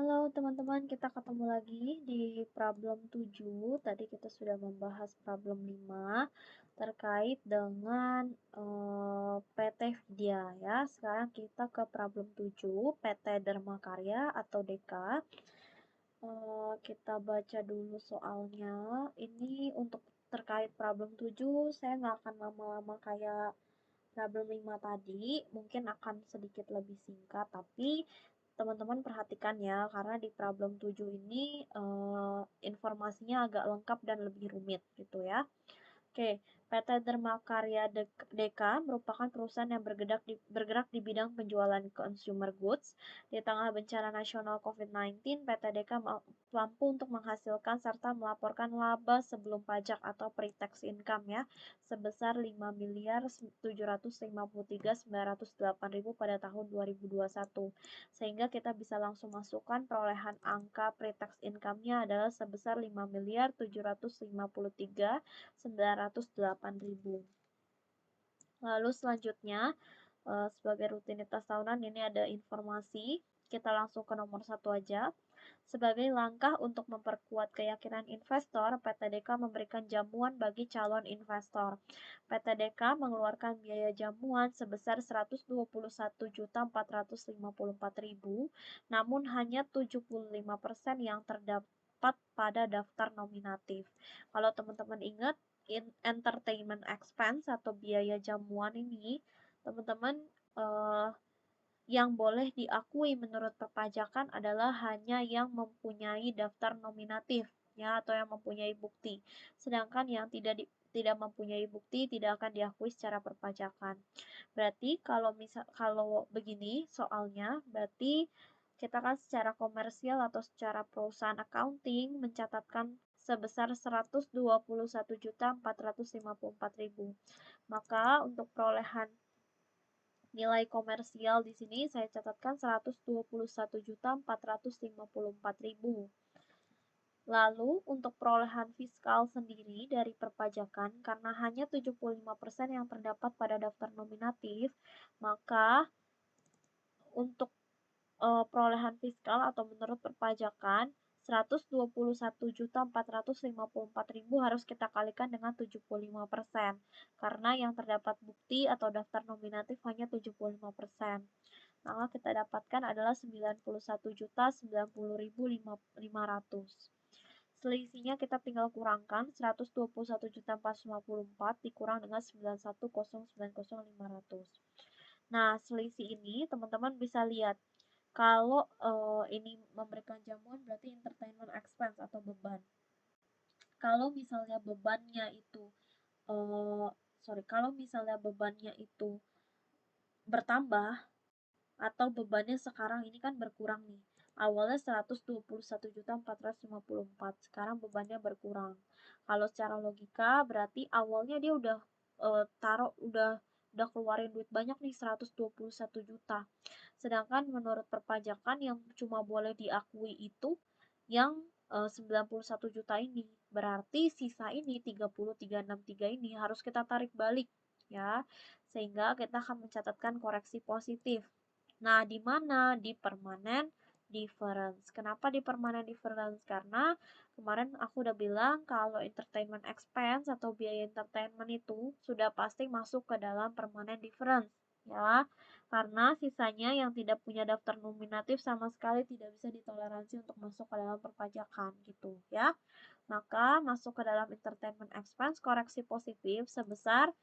Halo teman-teman, kita ketemu lagi di problem 7. Tadi kita sudah membahas problem 5 terkait dengan PT Vidya ya. Sekarang kita ke problem 7, PT Dharma Karya atau DK. Kita baca dulu soalnya. Ini untuk terkait problem 7, saya nggak akan lama-lama kayak problem 5 tadi, mungkin akan sedikit lebih singkat, tapi teman-teman perhatikan ya, karena di problem 7 ini informasinya agak lengkap dan lebih rumit gitu ya. Oke, PT Dharma Karya DK merupakan perusahaan yang bergerak di bidang penjualan consumer goods. Di tengah bencana nasional COVID-19, PT DK mampu untuk menghasilkan serta melaporkan laba sebelum pajak atau pre-tax income ya, sebesar 5.753.908.000 pada tahun 2021. Sehingga kita bisa langsung masukkan perolehan angka pre-tax income-nya adalah sebesar 5.753.908.000. Lalu selanjutnya, sebagai rutinitas tahunan ini ada informasi. Kita langsung ke nomor 1 aja. Sebagai langkah untuk memperkuat keyakinan investor, PT DK memberikan jamuan bagi calon investor. PT DK mengeluarkan biaya jamuan sebesar 121.454.000, namun hanya 75% yang terdapat pada daftar nominatif. Kalau teman-teman ingat, entertainment expense atau biaya jamuan ini, teman-teman yang boleh diakui menurut perpajakan adalah hanya yang mempunyai daftar nominatif ya atau yang mempunyai bukti. Sedangkan yang tidak mempunyai bukti tidak akan diakui secara perpajakan. Berarti kalau begini soalnya berarti kita kan secara komersial atau secara perusahaan accounting mencatatkan sebesar 121.454.000. Maka untuk perolehan nilai komersial di sini saya catatkan 121.454.000. Lalu untuk perolehan fiskal sendiri dari perpajakan, karena hanya 75% yang terdapat pada daftar nominatif, maka untuk perolehan fiskal atau menurut perpajakan 121.454.000 harus kita kalikan dengan 75%, karena yang terdapat bukti atau daftar nominatif hanya 75%. Maka kita dapatkan adalah 91.090.500. Selisihnya kita tinggal kurangkan 121.454 dikurang dengan 91.090.500. Nah, selisih ini teman-teman bisa lihat kalau ini memberikan jamuan berarti entertainment expense atau beban. Kalau misalnya bebannya itu kalau misalnya bebannya itu bertambah atau bebannya sekarang ini kan berkurang nih. Awalnya 121.454, sekarang bebannya berkurang. Kalau secara logika berarti awalnya dia udah udah keluarin duit banyak nih 121 juta. Sedangkan menurut perpajakan yang cuma boleh diakui itu yang 91 juta ini. Berarti sisa ini 30.363 ini harus kita tarik balik ya. Sehingga kita akan mencatatkan koreksi positif. Nah, di mana? Di permanent difference. Kenapa di permanent difference? Karena kemarin aku udah bilang kalau entertainment expense atau biaya entertainment itu sudah pasti masuk ke dalam permanent difference ya. Karena sisanya yang tidak punya daftar nominatif sama sekali tidak bisa ditoleransi untuk masuk ke dalam perpajakan gitu ya. Maka masuk ke dalam entertainment expense koreksi positif sebesar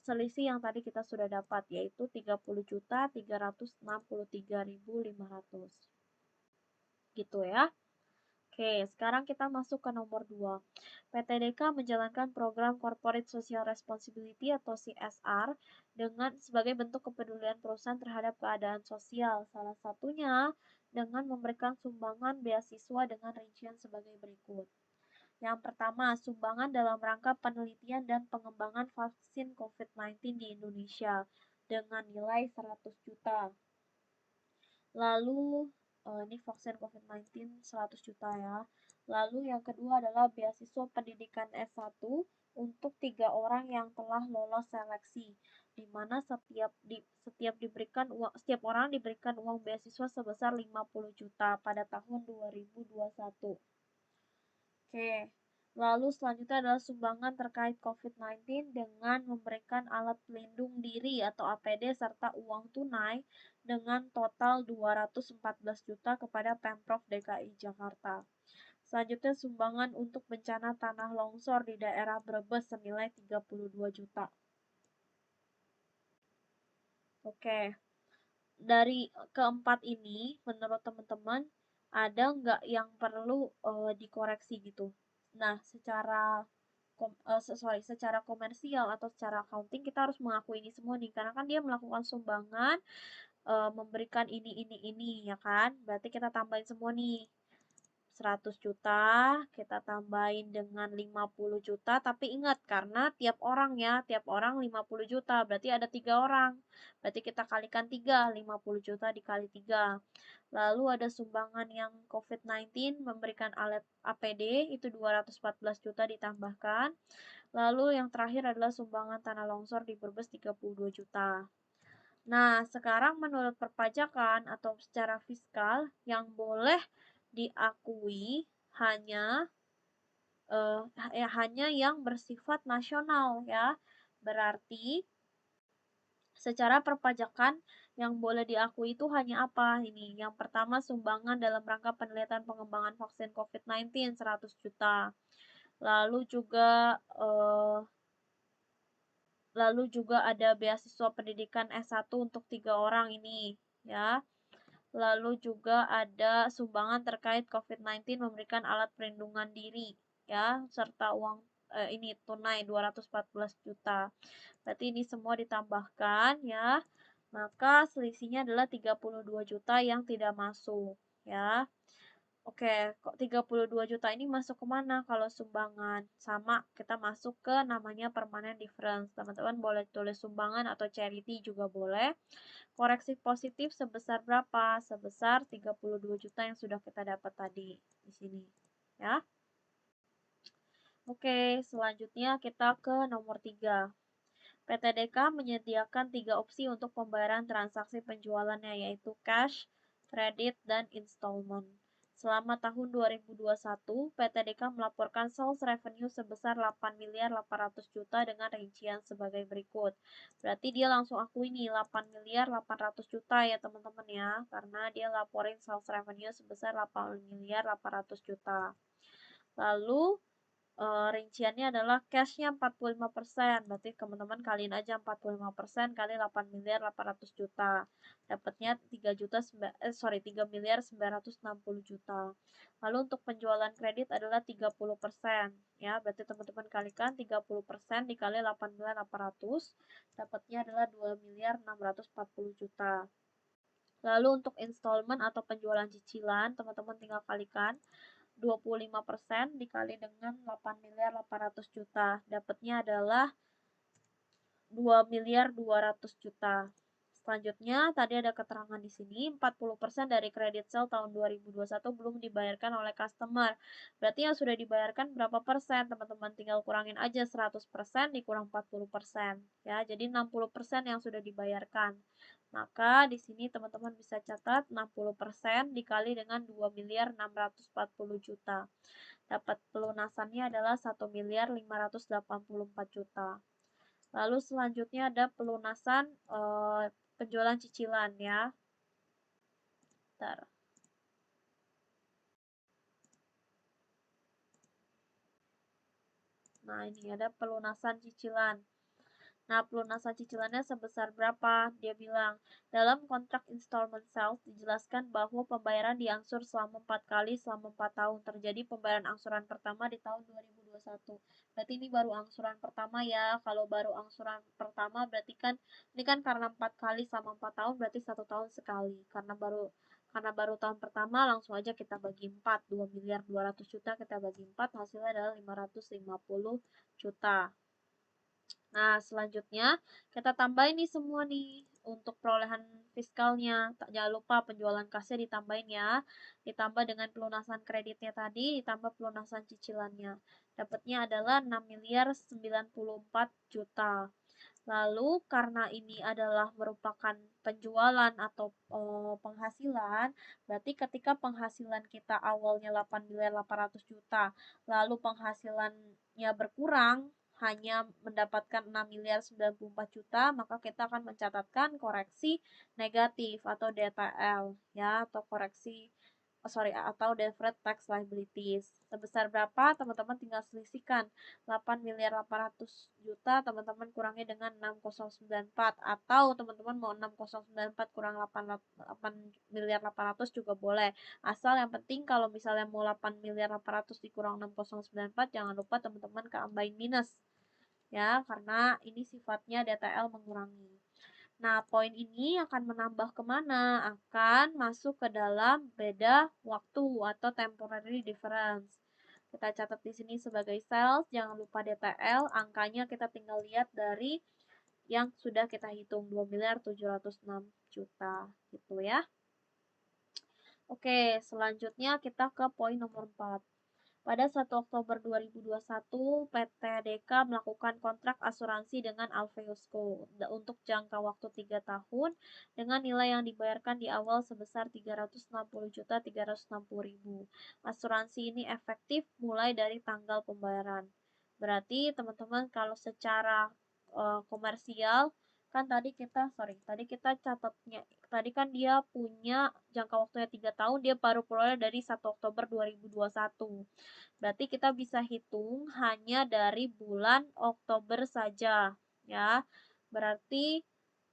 selisih yang tadi kita sudah dapat yaitu 30.363.500. Gitu ya. Oke, sekarang kita masuk ke nomor 2. PT DK menjalankan program Corporate Social Responsibility atau CSR dengan sebagai bentuk kepedulian perusahaan terhadap keadaan sosial. Salah satunya dengan memberikan sumbangan beasiswa dengan rincian sebagai berikut. Yang pertama, sumbangan dalam rangka penelitian dan pengembangan vaksin COVID-19 di Indonesia dengan nilai 100 juta. Lalu, ini vaksin COVID-19 100 juta ya. Lalu yang kedua adalah beasiswa pendidikan S1 untuk 3 orang yang telah lolos seleksi. di mana setiap orang diberikan uang beasiswa sebesar 50 juta pada tahun 2021. Oke. Lalu selanjutnya adalah sumbangan terkait COVID-19 dengan memberikan alat pelindung diri atau APD serta uang tunai dengan total 214 juta kepada Pemprov DKI Jakarta. Selanjutnya sumbangan untuk bencana tanah longsor di daerah Brebes senilai 32 juta. Oke, dari keempat ini menurut teman-teman ada nggak yang perlu dikoreksi gitu? Nah, secara komersial atau secara accounting kita harus mengakui ini semua nih karena kan dia melakukan sumbangan, memberikan ini ya kan? Berarti kita tambahin semua nih. 100 juta, kita tambahin dengan 50 juta, tapi ingat karena tiap orang 50 juta, berarti ada 3 orang. Berarti kita kalikan 3, 50 juta dikali 3. Lalu ada sumbangan yang COVID-19 memberikan alat APD, itu 214 juta ditambahkan. Lalu yang terakhir adalah sumbangan tanah longsor di Brebes 32 juta. Nah, sekarang menurut perpajakan atau secara fiskal yang boleh diakui hanya yang bersifat nasional ya. Berarti secara perpajakan yang boleh diakui itu hanya apa ini? Yang pertama sumbangan dalam rangka penelitian pengembangan vaksin COVID-19 100 juta. Lalu juga ada beasiswa pendidikan S1 untuk 3 orang ini ya. Lalu juga ada sumbangan terkait COVID-19 memberikan alat perlindungan diri ya, serta uang ini tunai 214 juta. Berarti ini semua ditambahkan ya. Maka selisihnya adalah 32 juta yang tidak masuk ya. Oke, kok 32 juta ini masuk ke mana kalau sumbangan? Sama, kita masuk ke namanya permanent difference. Teman-teman boleh tulis sumbangan atau charity juga boleh. Koreksi positif sebesar berapa? Sebesar 32 juta yang sudah kita dapat tadi di sini, ya. Oke, selanjutnya kita ke nomor 3. PTDK menyediakan 3 opsi untuk pembayaran transaksi penjualannya yaitu cash, kredit, dan installment. Selama tahun 2021, PTDK melaporkan sales revenue sebesar 8 miliar 800 juta dengan rincian sebagai berikut. Berarti dia langsung akui nih 8 miliar 800 juta ya teman-teman ya, karena dia laporin sales revenue sebesar 8 miliar 800 juta. Lalu rinciannya adalah cashnya 45%, berarti teman-teman kaliin aja 45% kali 8 miliar 800 juta, dapatnya 3 miliar 960 juta. Lalu untuk penjualan kredit adalah 30%, ya, berarti teman-teman kalikan 30% dikali 8 miliar 800, dapatnya adalah 2 miliar 640 juta. Lalu untuk installment atau penjualan cicilan, teman-teman tinggal kalikan 25% dikali dengan 8 miliar 800 juta. Dapatnya adalah 2 miliar 200 juta. Selanjutnya, tadi ada keterangan di sini, 40% dari kredit sale tahun 2021 belum dibayarkan oleh customer. Berarti yang sudah dibayarkan berapa persen? Teman-teman tinggal kurangin aja 100% dikurang 40%. Ya, jadi 60% yang sudah dibayarkan. Maka di sini teman-teman bisa catat 60% dikali dengan 2 miliar 640 juta. Dapat pelunasannya adalah 1 miliar 584 juta. Lalu selanjutnya ada pelunasan penjualan cicilan ya. Bentar. Nah, ini ada pelunasan cicilan. Nah, pelunasan cicilannya sebesar berapa? Dia bilang, dalam kontrak installment sales dijelaskan bahwa pembayaran diangsur selama 4 kali selama 4 tahun. Terjadi pembayaran angsuran pertama di tahun 2021. Berarti ini baru angsuran pertama ya. Kalau baru angsuran pertama berarti kan ini kan karena 4 kali selama 4 tahun berarti 1 tahun sekali. Karena baru tahun pertama langsung aja kita bagi 4. 2 miliar 200 juta kita bagi 4 hasilnya adalah 550 juta. Nah, selanjutnya kita tambahin nih semua nih untuk perolehan fiskalnya. Jangan lupa penjualan kasnya ditambahin ya. Ditambah dengan pelunasan kreditnya tadi, ditambah pelunasan cicilannya. Dapatnya adalah 6 miliar 94 juta. Lalu karena ini adalah merupakan penjualan atau penghasilan, berarti ketika penghasilan kita awalnya 8.800.000.000, lalu penghasilannya berkurang hanya mendapatkan 6.094.000.000, maka kita akan mencatatkan koreksi negatif atau DTL ya, atau koreksi atau deferred tax liabilities. Sebesar berapa? Teman-teman tinggal selisihkan. 8.800.000.000 teman-teman kurangi dengan 6.094, atau teman-teman mau 6.094 kurang 8.800.000 juga boleh. Asal yang penting kalau misalnya mau 8.800.000 dikurang 6.094, jangan lupa teman-teman keambain minus ya, karena ini sifatnya DTL mengurangi. Nah, poin ini akan menambah kemana? Akan masuk ke dalam beda waktu atau temporary difference. Kita catat di sini sebagai sales, jangan lupa DTL, angkanya kita tinggal lihat dari yang sudah kita hitung, 2.706.000.000 gitu ya. Oke, selanjutnya kita ke poin nomor 4. Pada 1 Oktober 2021, PT DK melakukan kontrak asuransi dengan Alveusco untuk jangka waktu 3 tahun dengan nilai yang dibayarkan di awal sebesar 360.360.000. Asuransi ini efektif mulai dari tanggal pembayaran. Berarti teman-teman kalau secara komersial kan tadi kita catatnya, tadi kan dia punya jangka waktunya 3 tahun, dia baru peroleh dari 1 Oktober 2021. Berarti kita bisa hitung hanya dari bulan Oktober saja ya. Berarti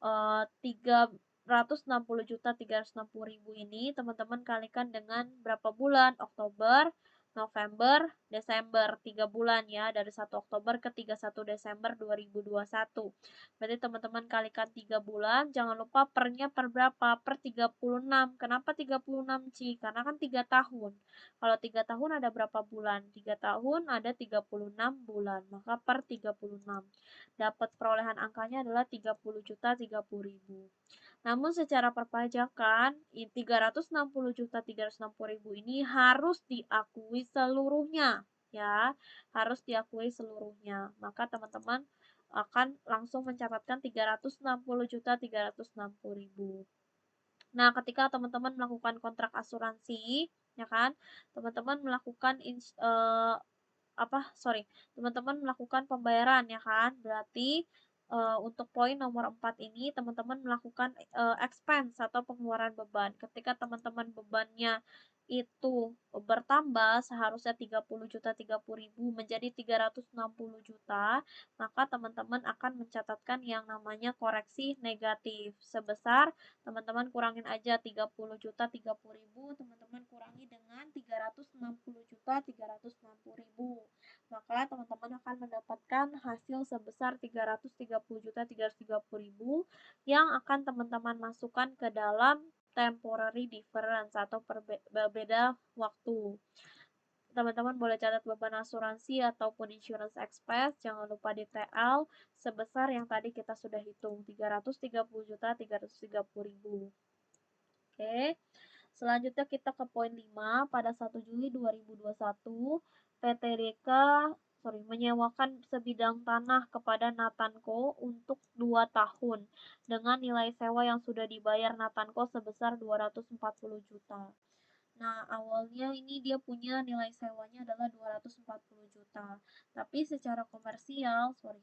360.360.000 ini teman-teman kalikan dengan berapa bulan? Oktober, November, Desember, 3 bulan ya, dari 1 Oktober ke 31 Desember 2021. Berarti teman-teman kalikan 3 bulan, jangan lupa pernya per berapa? Per 36. Kenapa 36 Ci? Karena kan 3 tahun. Kalau 3 tahun ada berapa bulan? 3 tahun ada 36 bulan, maka per 36. Dapat perolehan angkanya adalah 30.030.000. Namun secara perpajakan, 360.360.000 ini harus diakui seluruhnya, ya, harus diakui seluruhnya. Maka teman-teman akan langsung mencatatkan 360.360.000. Nah, ketika teman-teman melakukan kontrak asuransi, ya kan, teman-teman melakukan teman-teman melakukan pembayaran ya kan. Berarti untuk poin nomor 4 ini teman-teman melakukan expense atau pengeluaran beban. Ketika teman-teman bebannya itu bertambah, seharusnya 30.030.000 menjadi 360.000.000, maka teman-teman akan mencatatkan yang namanya koreksi negatif sebesar, teman-teman kurangin aja 30.030.000, teman-teman kurangi dengan 360.360.000, maka teman-teman akan mendapatkan hasil sebesar 330.330.000 yang akan teman-teman masukkan ke dalam temporary difference atau berbeda waktu. Teman-teman boleh catat beban asuransi ataupun insurance expense, jangan lupa DTL sebesar yang tadi kita sudah hitung, 330.330.000. Oke. Selanjutnya kita ke poin 5. Pada 1 Juli 2021, PT DK menyewakan sebidang tanah kepada Natanco untuk 2 tahun dengan nilai sewa yang sudah dibayar Natanco sebesar 240 juta. Nah, awalnya ini dia punya nilai sewanya adalah 240 juta. Tapi secara komersial, sorry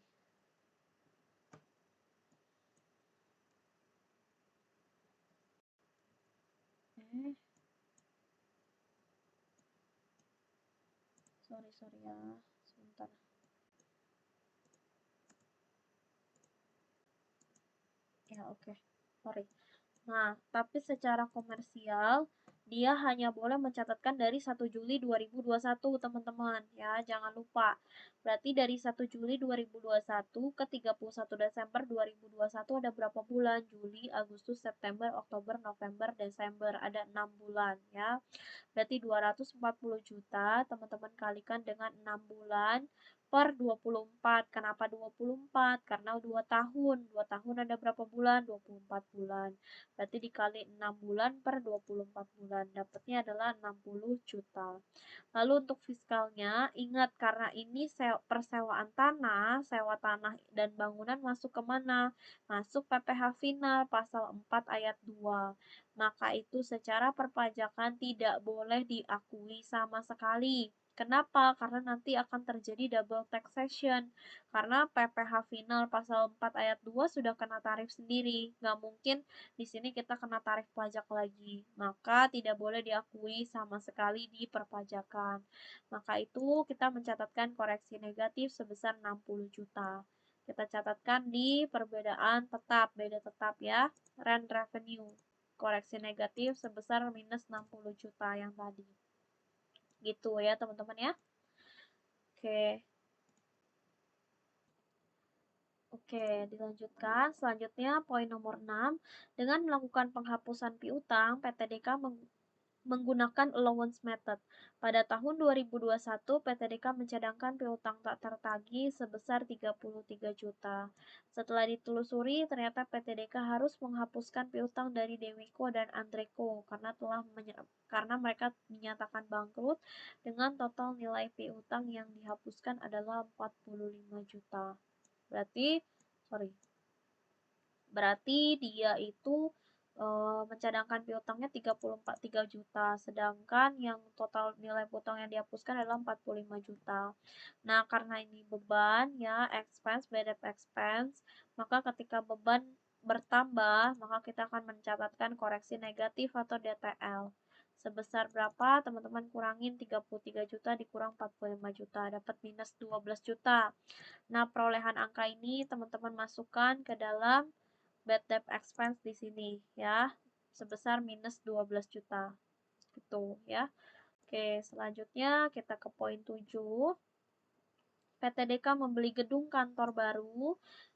ya, sebentar. Ya, oke. Sorry. Nah, tapi secara komersial, dia hanya boleh mencatatkan dari 1 Juli 2021, teman-teman. Ya, jangan lupa. Berarti dari 1 Juli 2021 ke 31 Desember 2021 ada berapa bulan? Juli, Agustus, September, Oktober, November, Desember. Ada 6 bulan, ya. Berarti 240 juta, teman-teman kalikan dengan 6 bulan. per 24. Kenapa 24? Karena 2 tahun. 2 tahun ada berapa bulan? 24 bulan. Berarti dikali 6 bulan per 24 bulan. Dapatnya adalah 60 juta. Lalu untuk fiskalnya, ingat karena ini persewaan tanah, sewa tanah dan bangunan masuk ke mana? Masuk PPh final pasal 4 ayat 2. Maka itu secara perpajakan tidak boleh diakui sama sekali. Kenapa? Karena nanti akan terjadi double taxation. Karena PPh final pasal 4 ayat 2 sudah kena tarif sendiri. Nggak mungkin di sini kita kena tarif pajak lagi. Maka tidak boleh diakui sama sekali di perpajakan. Maka itu kita mencatatkan koreksi negatif sebesar 60 juta. Kita catatkan di perbedaan tetap, beda tetap ya, rent revenue. Koreksi negatif sebesar minus 60 juta yang tadi. Gitu ya teman-teman ya. Oke. Oke, dilanjutkan. Selanjutnya poin nomor 6. Dengan melakukan penghapusan piutang, PTDK menggunakan allowance method. Pada tahun 2021, PTDK mencadangkan piutang tak tertagih sebesar 33 juta. Setelah ditelusuri, ternyata PTDK harus menghapuskan piutang dari Dewiko dan Andreko karena mereka dinyatakan bangkrut dengan total nilai piutang yang dihapuskan adalah 45 juta. Berarti dia itu mencadangkan piutangnya 3 juta, sedangkan yang total nilai piutang yang dihapuskan adalah 45 juta. Nah, karena ini beban ya, expense, expense, maka ketika beban bertambah, maka kita akan mencatatkan koreksi negatif atau DTL. Sebesar berapa? Teman-teman kurangin 33 juta dikurang 45 juta, dapat minus 12 juta. Nah, perolehan angka ini teman-teman masukkan ke dalam bad debt expense di sini ya, sebesar minus 12 juta. Gitu ya. Oke, selanjutnya kita ke poin 7. PTDK membeli gedung kantor baru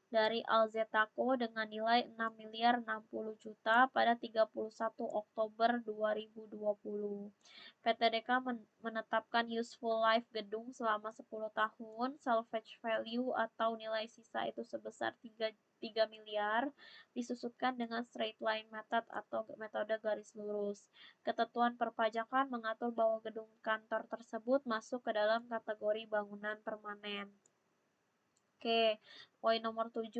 dari Alzetaco dengan nilai 6 miliar 60 juta pada 31 Oktober 2020. PTDK menetapkan useful life gedung selama 10 tahun, salvage value atau nilai sisa itu sebesar 3 miliar, disusutkan dengan straight line method atau metode garis lurus. Ketentuan perpajakan mengatur bahwa gedung kantor tersebut masuk ke dalam kategori bangunan permanen. Oke, poin nomor 7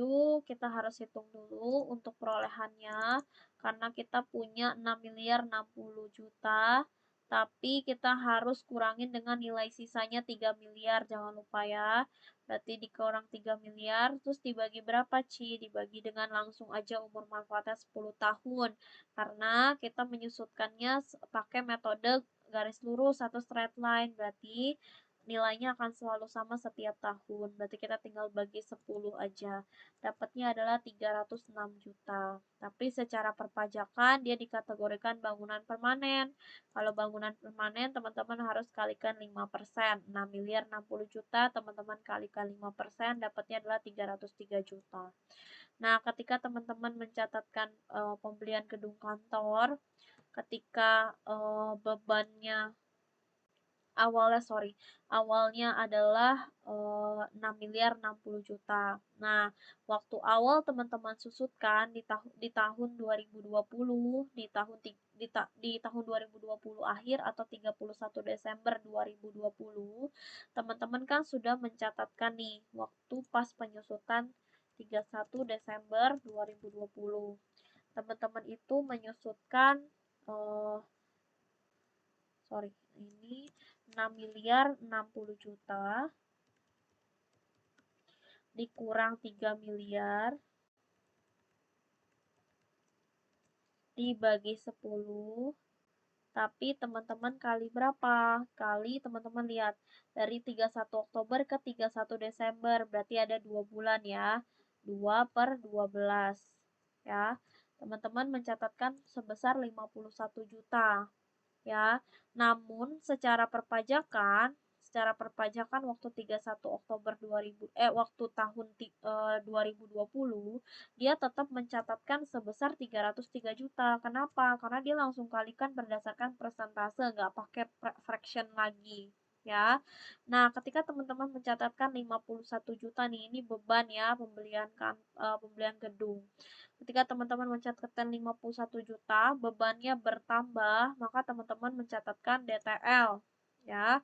kita harus hitung dulu untuk perolehannya karena kita punya 6 miliar 60 juta, tapi kita harus kurangin dengan nilai sisanya 3 miliar, jangan lupa ya. Berarti dikurang 3 miliar, terus dibagi berapa, Ci? Dibagi dengan langsung aja umur manfaatnya 10 tahun, karena kita menyusutkannya pakai metode garis lurus atau straight line, berarti nilainya akan selalu sama setiap tahun. Berarti kita tinggal bagi 10 aja. Dapatnya adalah 306 juta. Tapi secara perpajakan dia dikategorikan bangunan permanen. Kalau bangunan permanen teman-teman harus kalikan 5%. 6 miliar 60 juta teman-teman kalikan 5%, dapatnya adalah 303 juta. Nah, ketika teman-teman mencatatkan pembelian gedung kantor, ketika bebannya awalnya adalah 6 miliar 60 juta. Nah, waktu awal teman-teman susutkan di tahun 2020, di tahun 2020 akhir atau 31 Desember 2020, teman-teman kan sudah mencatatkan nih waktu pas penyusutan 31 Desember 2020. Teman-teman itu menyusutkan eh, ini 6 miliar 60 juta dikurang 3 miliar dibagi 10, tapi teman-teman kali berapa? Kali teman-teman lihat dari 31 Oktober ke 31 Desember, berarti ada 2 bulan ya. 2 per 12 ya. Teman-teman mencatatkan sebesar 51 juta ya. Namun secara perpajakan waktu 31 Oktober 2020 dia tetap mencatatkan sebesar 303 juta. Kenapa? Karena dia langsung kalikan berdasarkan persentase, nggak pakai fraction lagi ya. Nah, ketika teman-teman mencatatkan 51 juta nih, ini beban ya pembelian gedung. Ketika teman-teman mencatatkan 51 juta, bebannya bertambah, maka teman-teman mencatatkan DTL ya.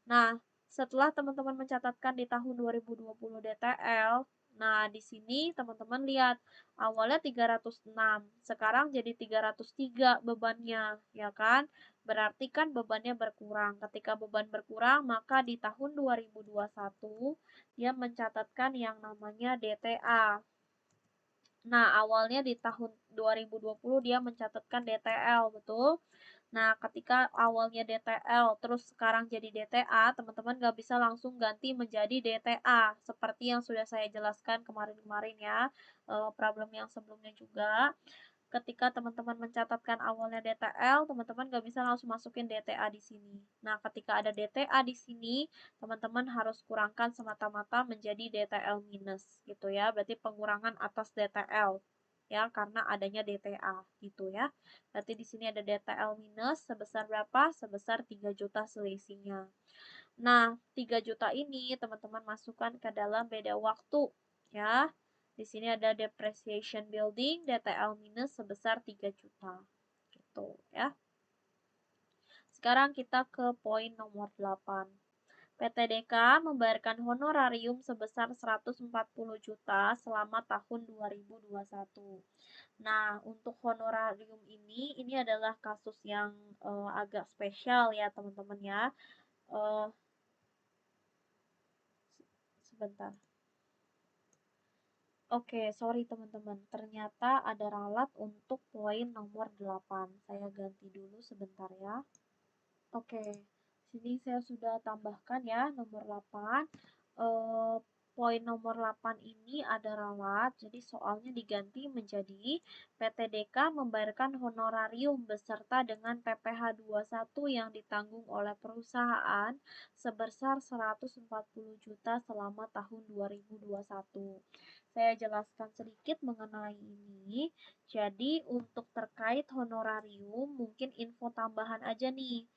Nah, setelah teman-teman mencatatkan di tahun 2020 DTL, nah di sini teman-teman lihat awalnya 306, sekarang jadi 303 bebannya, ya kan? Berarti kan bebannya berkurang. Ketika beban berkurang, maka di tahun 2021 dia mencatatkan yang namanya DTA. Nah, awalnya di tahun 2020 dia mencatatkan DTL, betul? Nah, ketika awalnya DTL, terus sekarang jadi DTA, teman-teman nggak bisa langsung ganti menjadi DTA, seperti yang sudah saya jelaskan kemarin-kemarin ya, problem yang sebelumnya juga. Ketika teman-teman mencatatkan awalnya DTL, teman-teman nggak bisa langsung masukin DTA di sini. Nah, ketika ada DTA di sini, teman-teman harus kurangkan semata-mata menjadi DTL minus, gitu ya. Berarti pengurangan atas DTL, ya, karena adanya DTA, gitu ya. Berarti di sini ada DTL minus sebesar berapa? Sebesar 3 juta selisihnya. Nah, 3 juta ini teman-teman masukkan ke dalam beda waktu, ya. Di sini ada depreciation building, DTL minus sebesar 3 juta. Gitu ya. Sekarang kita ke poin nomor 8. PTDK membayarkan honorarium sebesar 140 juta selama tahun 2021. Nah, untuk honorarium ini adalah kasus yang agak spesial ya teman-teman ya. Sebentar. Oke, sorry teman-teman. Ternyata ada ralat untuk poin nomor 8. Saya ganti dulu sebentar ya. Oke, sini saya sudah tambahkan ya nomor 8. Poin nomor 8 ini ada ralat, jadi soalnya diganti menjadi PTDK membayarkan honorarium beserta dengan PPh 21 yang ditanggung oleh perusahaan sebesar 140 juta selama tahun 2021. Saya jelaskan sedikit mengenai ini. Jadi untuk terkait honorarium mungkin info tambahan aja nih.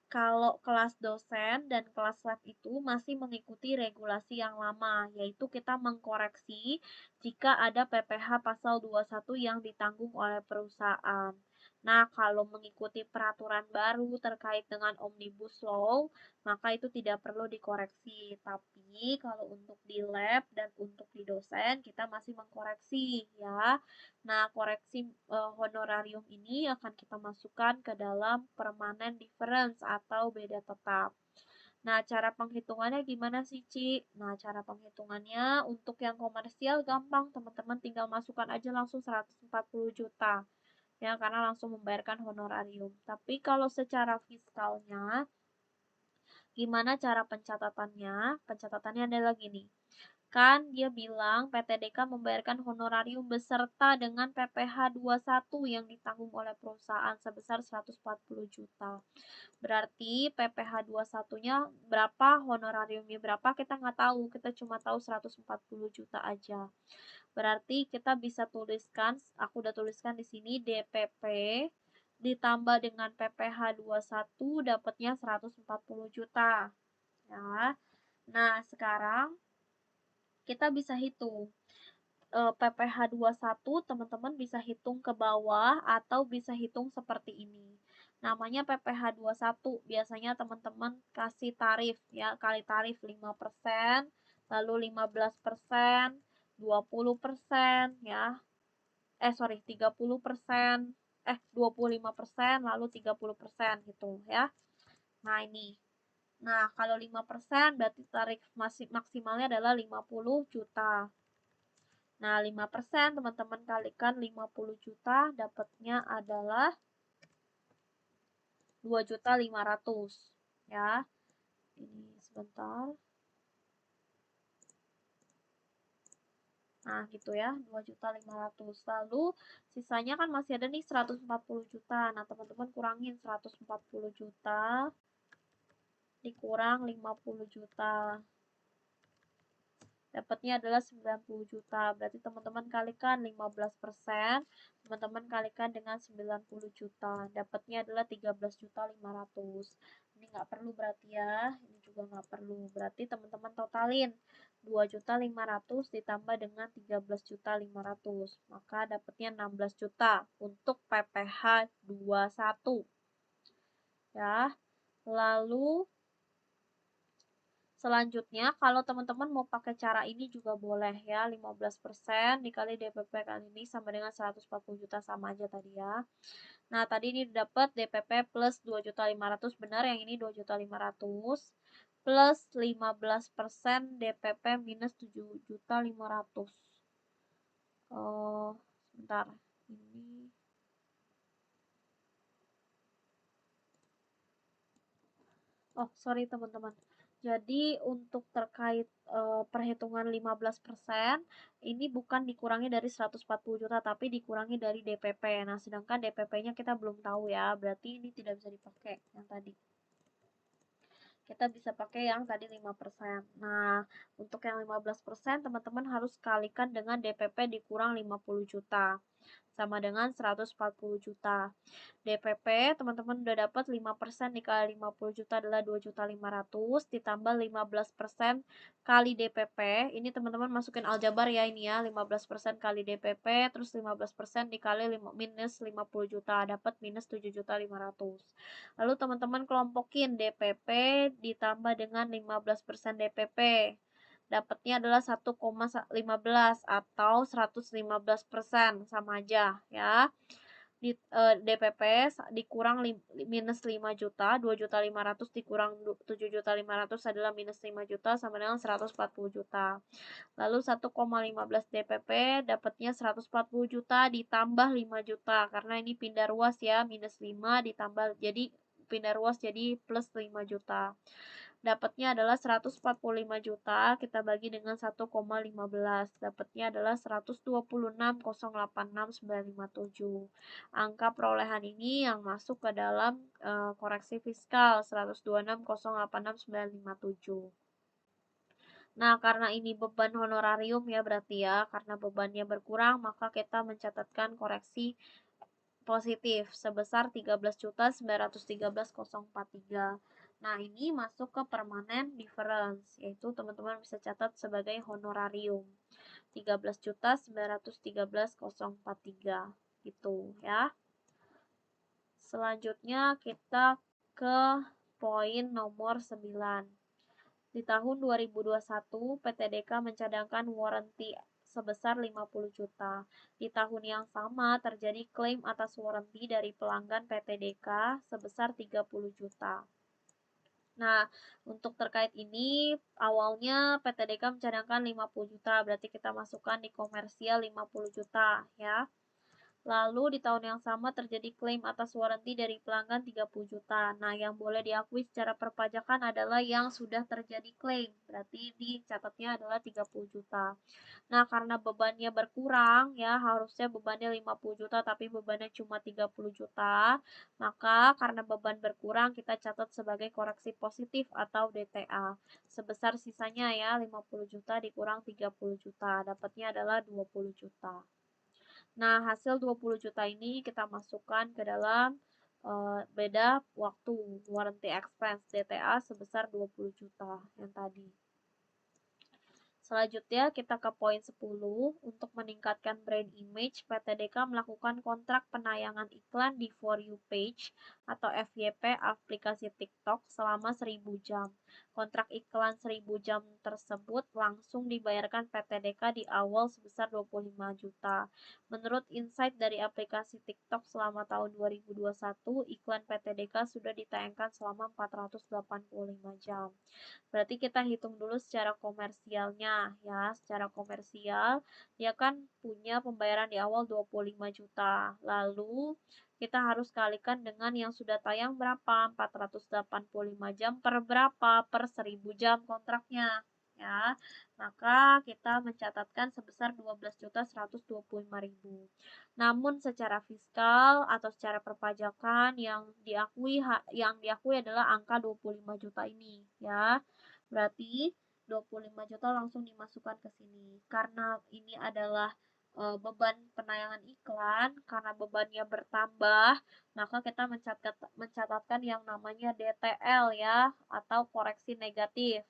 Kalau kelas dosen dan kelas lab itu masih mengikuti regulasi yang lama, yaitu kita mengkoreksi jika ada PPh pasal 21 yang ditanggung oleh perusahaan. Nah, kalau mengikuti peraturan baru terkait dengan Omnibus Law, maka itu tidak perlu dikoreksi. Tapi kalau untuk di lab dan untuk di dosen, kita masih mengkoreksi ya. Nah, koreksi honorarium ini akan kita masukkan ke dalam permanent difference atau beda tetap. Nah, cara penghitungannya gimana sih, Ci? Nah, cara penghitungannya untuk yang komersial gampang, teman-teman tinggal masukkan aja langsung 140 juta. Ya, karena langsung membayarkan honorarium. Tapi kalau secara fiskalnya, gimana cara pencatatannya? Pencatatannya adalah gini. Kan dia bilang PTDK membayarkan honorarium beserta dengan PPh 21 yang ditanggung oleh perusahaan sebesar 140 juta. Berarti PPh 21-nya berapa, honorariumnya berapa, kita nggak tahu. Kita cuma tahu 140 juta aja. Berarti kita bisa tuliskan, aku udah tuliskan di sini DPP ditambah dengan PPh 21 dapatnya 140 juta. Ya. Nah, sekarang kita bisa hitung. PPh 21 teman-teman bisa hitung ke bawah atau bisa hitung seperti ini. Namanya PPh 21, biasanya teman-teman kasih tarif ya, kali tarif 5%, lalu 15%, 20% ya. 30%, 25%, lalu 30% gitu ya. Nah, ini. Nah, kalau 5% berarti tarif maksimalnya adalah 50 juta. Nah, 5% teman-teman kalikan 50 juta, dapatnya adalah 2.500.000 ya. Ini sebentar. Nah, gitu ya, 2.500.000. Lalu sisanya kan masih ada nih 140 juta. Nah, teman-teman kurangin 140 juta dikurang 50 juta. dapatnya adalah 90 juta. Berarti teman-teman kalikan 15%, teman-teman kalikan dengan 90 juta. Dapatnya adalah 13.500.000. Ini nggak perlu berarti ya, ini juga nggak perlu. Berarti teman-teman totalin 2.500.000 ditambah dengan 13.500.000. Maka dapatnya 16 juta untuk PPh 21. Ya. Lalu selanjutnya, kalau teman-teman mau pakai cara ini juga boleh ya, 15% dikali DPP kali ini sama dengan 140 juta, sama aja tadi ya. Nah, tadi ini dapat DPP plus 2.500.000, benar yang ini 2.500.000 plus 15% DPP minus 7.500.000. Sebentar. Ini sorry teman-teman. Jadi untuk terkait perhitungan 15%, ini bukan dikurangi dari 140 juta, tapi dikurangi dari DPP. Nah, sedangkan DPP-nya kita belum tahu ya, berarti ini tidak bisa dipakai yang tadi. Kita bisa pakai yang tadi 5%. Nah, untuk yang 15%, teman-teman harus kalikan dengan DPP dikurang 50 juta. Sama dengan 140 juta. DPP teman-teman udah dapat 5% dikali 50 juta adalah 2.500.000 ditambah 15% kali DPP. Ini teman-teman masukin aljabar ya, ini ya, 15% kali DPP terus 15% dikali minus 50 juta, dapat minus 7.500.000. Lalu teman-teman kelompokin DPP ditambah dengan 15% DPP. Dapatnya adalah 1,15 atau 115%, sama aja ya. DPP dikurang minus 5 juta, 2.500.000 dikurang 7.500.000 adalah minus 5 juta sama dengan 140 juta. Lalu 1,15 DPP dapatnya 140 juta ditambah 5 juta karena ini pindah ruas ya, minus 5 ditambah jadi pindah ruas jadi plus 5 juta. Dapatnya adalah 145 juta, kita bagi dengan 1,15. Dapatnya adalah 126.086.957. Angka perolehan ini yang masuk ke dalam koreksi fiskal 126.086.957. Nah, karena ini beban honorarium ya berarti ya, karena bebannya berkurang, maka kita mencatatkan koreksi positif sebesar 13.913.043. Nah, ini masuk ke permanent difference, yaitu teman-teman bisa catat sebagai honorarium. 13.913.043 gitu ya. Selanjutnya kita ke poin nomor 9. Di tahun 2021, PTDK mencadangkan warranty sebesar 50 juta. Di tahun yang sama terjadi klaim atas warranty dari pelanggan PTDK sebesar 30 juta. Nah, untuk terkait ini, awalnya PTDK mencadangkan 50 juta, berarti kita masukkan di komersial 50 juta ya. Lalu di tahun yang sama terjadi klaim atas warranty dari pelanggan 30 juta. Nah, yang boleh diakui secara perpajakan adalah yang sudah terjadi klaim. Berarti dicatatnya adalah 30 juta. Nah, karena bebannya berkurang ya, harusnya bebannya 50 juta tapi bebannya cuma 30 juta. Maka karena beban berkurang kita catat sebagai koreksi positif atau DTA. Sebesar sisanya ya 50 juta dikurang 30 juta. Dapatnya adalah 20 juta. Nah, hasil 20 juta ini kita masukkan ke dalam beda waktu warranty expense DTA sebesar 20 juta yang tadi. Selanjutnya kita ke poin 10. Untuk meningkatkan brand image, PTDK melakukan kontrak penayangan iklan di For You page atau FYP aplikasi TikTok selama 1000 jam. Kontrak iklan 1000 jam tersebut langsung dibayarkan PTDK di awal sebesar 25 juta. Menurut insight dari aplikasi TikTok selama tahun 2021, iklan PTDK sudah ditayangkan selama 485 jam. Berarti kita hitung dulu secara komersialnya ya. Secara komersial dia kan punya pembayaran di awal 25 juta. Lalu kita harus kalikan dengan yang sudah tayang berapa? 485 jam per berapa? Per 1000 jam kontraknya ya. Maka kita mencatatkan sebesar 12.125.000. Namun secara fiskal atau secara perpajakan yang diakui adalah angka 25 juta ini ya. Berarti 125 juta langsung dimasukkan ke sini. Karena ini adalah beban penayangan iklan, karena bebannya bertambah, maka kita mencatatkan yang namanya DTL ya, atau koreksi negatif.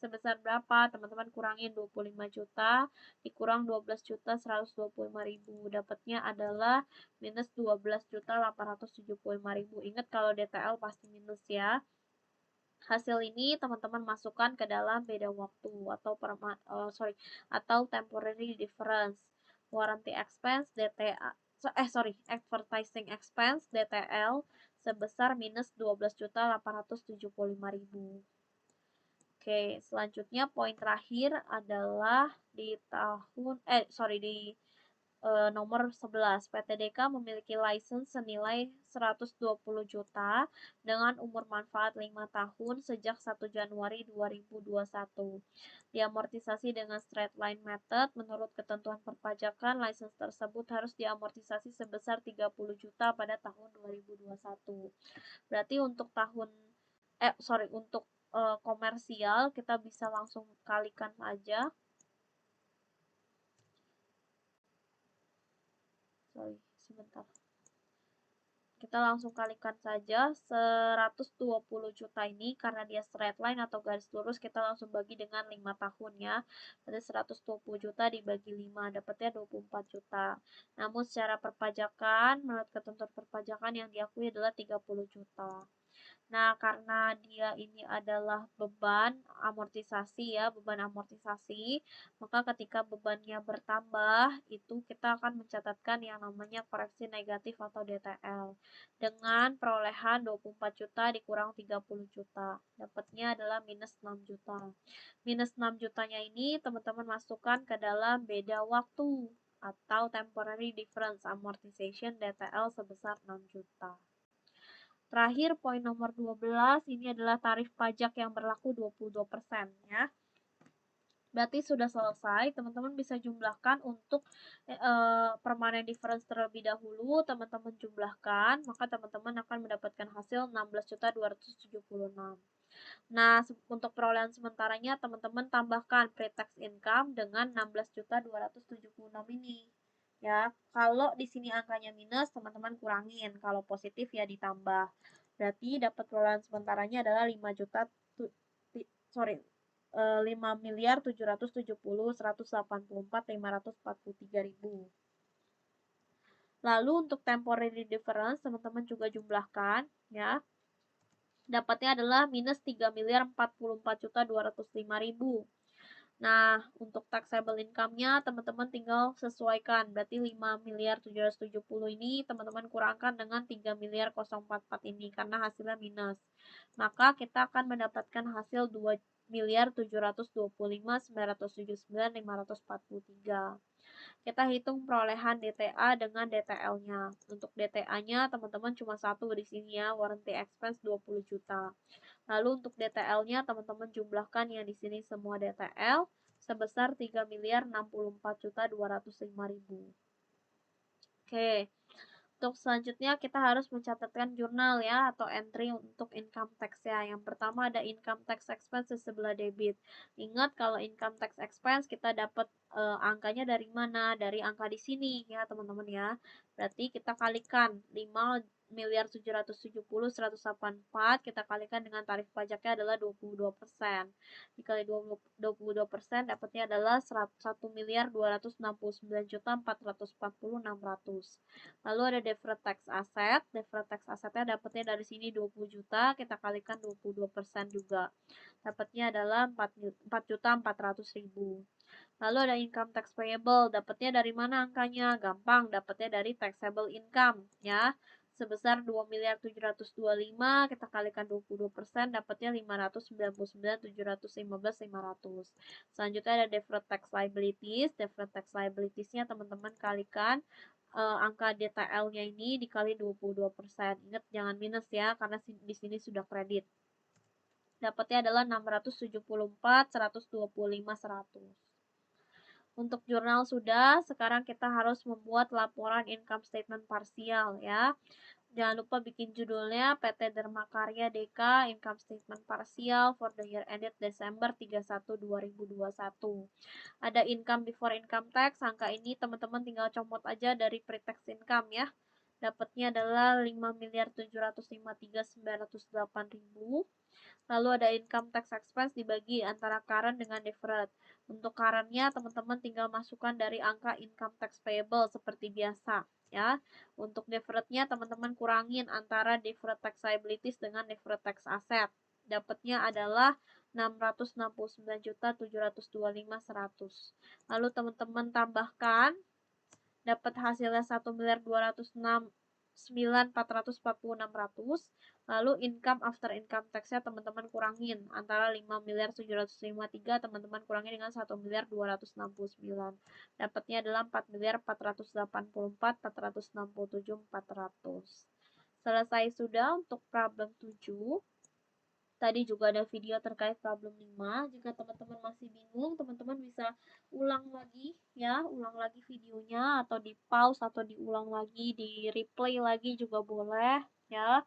Sebesar berapa? Teman-teman kurangin 25 juta, dikurang 12 juta 125.000. Dapatnya adalah minus 12 juta 875.000. Ingat kalau DTL pasti minus ya. Hasil ini teman-teman masukkan ke dalam beda waktu atau temporary difference. Warranty expense DTA advertising expense DTL sebesar minus 12.875.000. Oke, selanjutnya poin terakhir adalah di nomor 11, PTDK memiliki license senilai 120 juta dengan umur manfaat 5 tahun sejak 1 Januari 2021. Diamortisasi dengan straight line method, menurut ketentuan perpajakan, license tersebut harus diamortisasi sebesar 30 juta pada tahun 2021. Berarti untuk komersial kita bisa langsung kalikan aja. Sebentar. Kita langsung kalikan saja 120 juta ini karena dia straight line atau garis lurus, kita langsung bagi dengan 5 tahun ya. Berarti 120 juta dibagi 5 dapatnya 24 juta. Namun secara perpajakan, menurut ketentuan perpajakan yang diakui adalah 30 juta. Nah, karena dia ini adalah beban amortisasi ya, maka ketika bebannya bertambah, itu kita akan mencatatkan yang namanya koreksi negatif atau DTL. Dengan perolehan 24 juta dikurang 30 juta. Dapatnya adalah minus 6 juta. Minus 6 jutanya ini teman-teman masukkan ke dalam beda waktu atau temporary difference amortization DTL sebesar 6 juta. Terakhir, poin nomor 12, ini adalah tarif pajak yang berlaku 22% ya. Berarti sudah selesai, teman-teman bisa jumlahkan untuk permanent difference terlebih dahulu, teman-teman jumlahkan, maka teman-teman akan mendapatkan hasil 16.276. Nah, untuk perolehan sementaranya, teman-teman tambahkan pre-tax income dengan 16.276 ini. Ya, kalau di sini angkanya minus, teman-teman kurangin. Kalau positif ya ditambah. Berarti dapat perolehan sementaranya adalah 5.770.184.543.000. Lalu untuk temporary difference, teman-teman juga jumlahkan ya. Dapatnya adalah minus 3.044.205.000. Nah, untuk taxable income-nya teman-teman tinggal sesuaikan. Berarti 5.770 ini teman-teman kurangkan dengan 3.044 ini karena hasilnya minus. Maka kita akan mendapatkan hasil 2.725.979.543. Kita hitung perolehan DTA dengan DTL-nya. Untuk DTA-nya teman-teman cuma satu di sini ya, warranty expense 20 juta. Lalu untuk DTL-nya teman-teman jumlahkan yang di sini semua DTL sebesar 3.064.205.000. Oke. Untuk selanjutnya kita harus mencatatkan jurnal ya atau entry untuk income tax ya. Yang pertama ada income tax expense di sebelah debit. Ingat kalau income tax expense kita dapat angkanya dari mana? Dari angka di sini ya teman-teman ya. Berarti kita kalikan 5.770.184 kita kalikan dengan tarif pajaknya adalah 22%. Dikali 22% dapatnya adalah 1.269.440.600. Lalu ada deferred tax asset. Deferred tax assetnya dapatnya dari sini 20 juta, kita kalikan 22% juga. Dapatnya adalah 4.400.000. Lalu ada income tax payable, dapatnya dari mana angkanya? Gampang, dapatnya dari taxable income ya. Sebesar 2.725, kita kalikan 22%, dapatnya 599.715.500. Selanjutnya ada deferred tax liabilities. Deferred tax liabilities-nya teman-teman kalikan angka DTL-nya ini dikali 22%. Ingat jangan minus ya, karena di sini sudah kredit. Dapatnya adalah 674.125.100. Untuk jurnal sudah, sekarang kita harus membuat laporan income statement parsial ya. Jangan lupa bikin judulnya PT Dharma Karya DK Income Statement Parsial for the year ended Desember 31 2021. Ada income before income tax, angka ini teman-teman tinggal comot aja dari pre-tax income ya. Dapatnya adalah 5.753.908.000. Lalu ada income tax expense dibagi antara current dengan deferred. Untuk currentnya teman-teman tinggal masukkan dari angka income tax payable seperti biasa ya. Untuk deferrednya teman-teman kurangin antara deferred tax liabilities dengan deferred tax asset. Dapatnya adalah 669.725.100. Lalu teman-teman tambahkan dapat hasilnya 1.206.9.446.600. Lalu income after income tax-nya teman-teman kurangin antara 5.753 teman-teman kurangin dengan 1.269. Dapatnya adalah 4.484.467.400. Selesai sudah untuk problem 7. Tadi juga ada video terkait problem 5. Jika teman-teman masih bingung, teman-teman bisa ulang lagi ya, ulang lagi videonya atau di pause atau diulang lagi, di replay lagi juga boleh ya.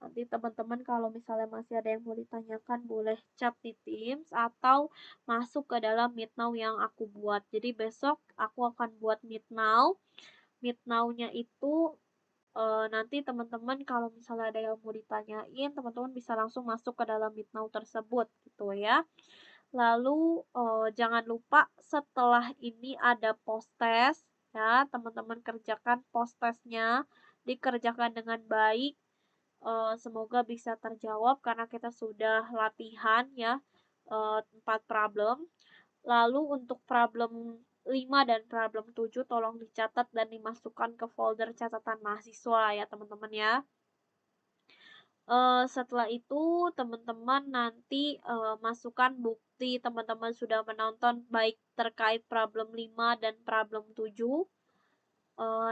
Nanti teman-teman kalau misalnya masih ada yang mau ditanyakan boleh chat di Teams atau masuk ke dalam Meet Now yang aku buat. Jadi besok aku akan buat Meet Now. Meet Now-nya itu nanti teman-teman kalau misalnya ada yang mau ditanyain, teman-teman bisa langsung masuk ke dalam Meet Now tersebut gitu ya. Lalu jangan lupa setelah ini ada post test ya, teman-teman kerjakan post testnya, dikerjakan dengan baik. Semoga bisa terjawab karena kita sudah latihan ya 4 problem. Lalu untuk problem 5 dan problem 7 tolong dicatat dan dimasukkan ke folder catatan mahasiswa ya teman-teman ya. Setelah itu teman-teman nanti masukkan bukti teman-teman sudah menonton baik terkait problem 5 dan problem 7.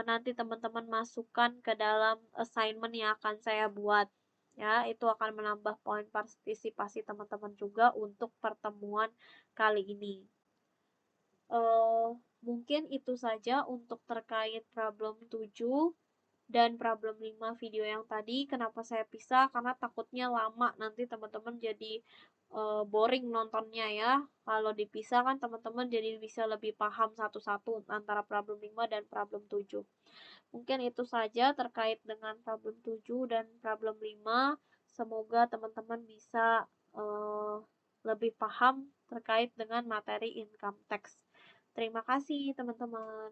Nanti teman-teman masukkan ke dalam assignment yang akan saya buat. Ya, itu akan menambah poin partisipasi teman-teman juga untuk pertemuan kali ini. Mungkin itu saja untuk terkait problem 7 dan problem 5 video yang tadi. Kenapa saya pisah? Karena takutnya lama nanti teman-teman jadi boring nontonnya ya. Kalau dipisah kan teman-teman jadi bisa lebih paham satu-satu antara problem 5 dan problem 7. Mungkin itu saja terkait dengan problem 7 dan problem 5. Semoga teman-teman bisa lebih paham terkait dengan materi income tax. Terima kasih teman-teman.